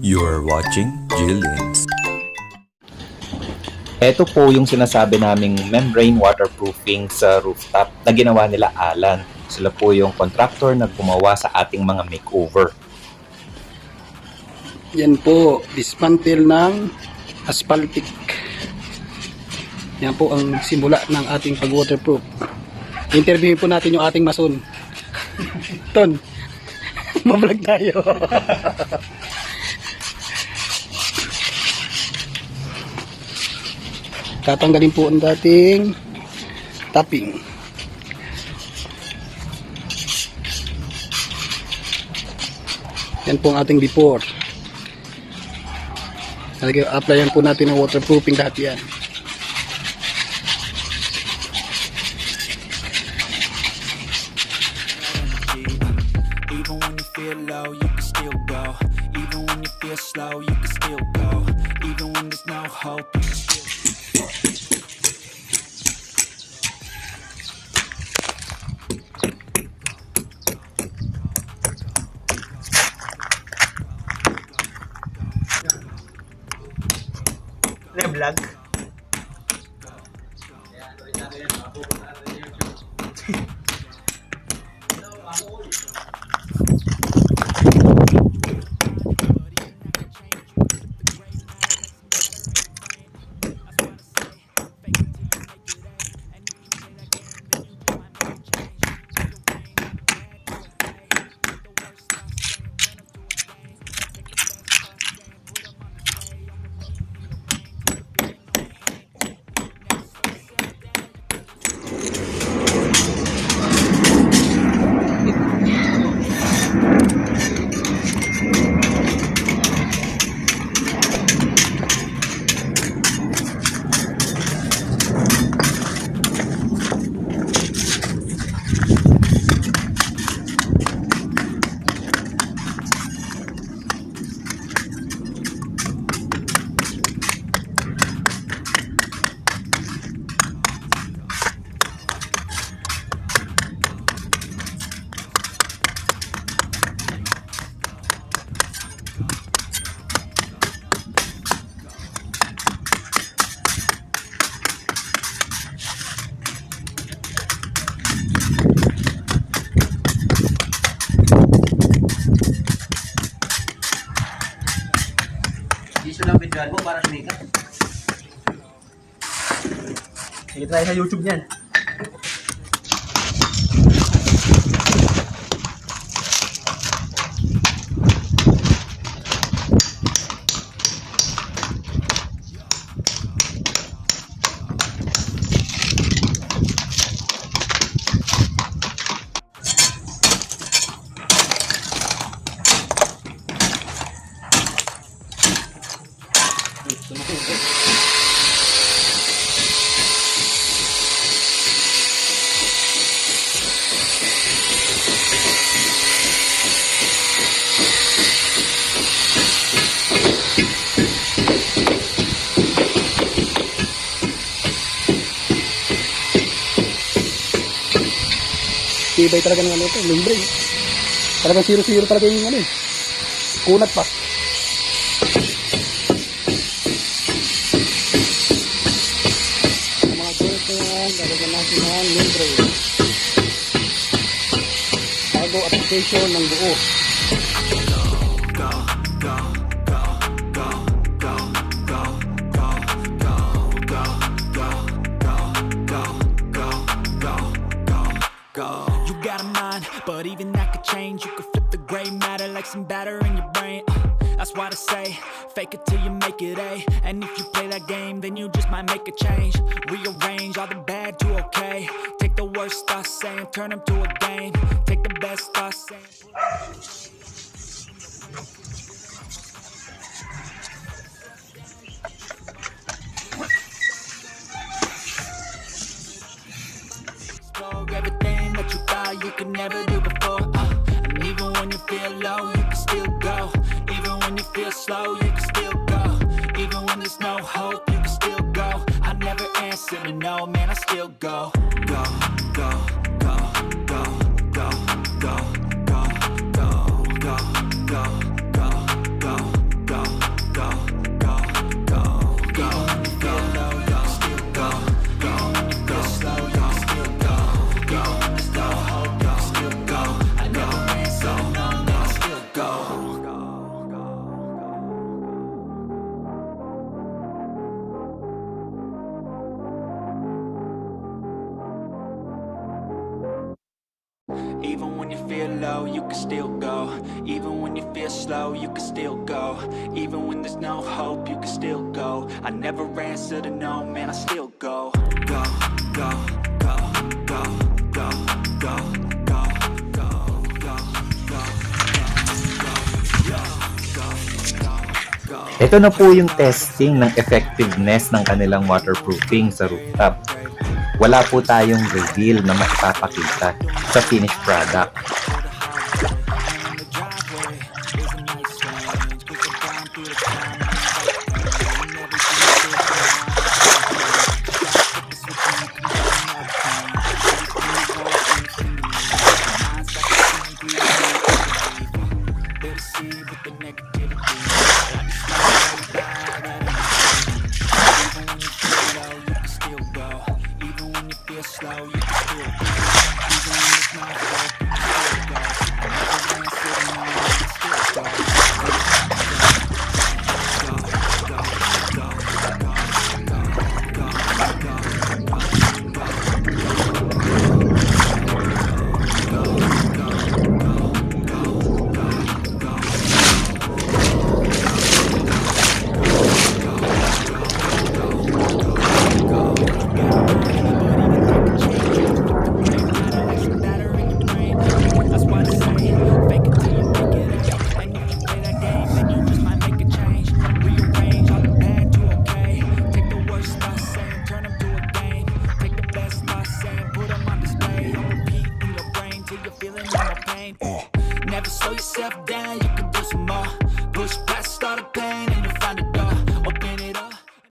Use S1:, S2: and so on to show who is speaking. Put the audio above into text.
S1: You're watching GhieLins.
S2: Ito po yung sinasabi naming membrane waterproofing sa rooftop na ginawa nila Allan. Sila po yung contractor na gumawa sa ating mga makeover.
S3: Yan po, dismantle ng asphaltic. Yan po ang simula ng ating pag-waterproof. Interviewin po natin yung ating mason. Ton, mablog tayo. Tatanggalin po ang dating topping. Yan po ang ating before. Applyan po natin ng waterproofing lahat yan.
S4: Even when you feel low, you can still go. Even when you feel slow, you can still go. Even when there's no hope, you can still.
S5: Vlog. Gusto lang videoan mo para sumikat. Sige tayo sa YouTube niyan.
S3: Tibay talaga ng ano ito, membrane. Talagang 0-0 talaga yung ano eh. Kunat pa. Ang mga kunat na yan, lalagyan natin ng membrane. Bago application ng buo.
S4: But even that could change. You could flip the gray matter like some batter in your brain. That's why I say, fake it till you make it A. And if you play that game, then you just might make a change. Rearrange all the bad to okay. Take the worst I say and turn them to a game. Take the best I say. Everything that you thought you could never do before, and even when you feel low, you can still go. Even when you feel slow, you can still go. Even when there's no hope, you can still go. I never answer to no, man, I still go. Go, go, go, go, go, go, go, go, go, go, go, go, go, go. Even when you feel slow, you can still go. Even when there's no hope, you can still go. I never answer to no, man, I still go. Go, go, go, go, go, go, go, go, go, go.
S2: Ito na po yung testing ng effectiveness ng kanilang waterproofing sa rooftop. Wala po tayong reveal na maipapakita sa finished product.
S4: Never slow yourself down, you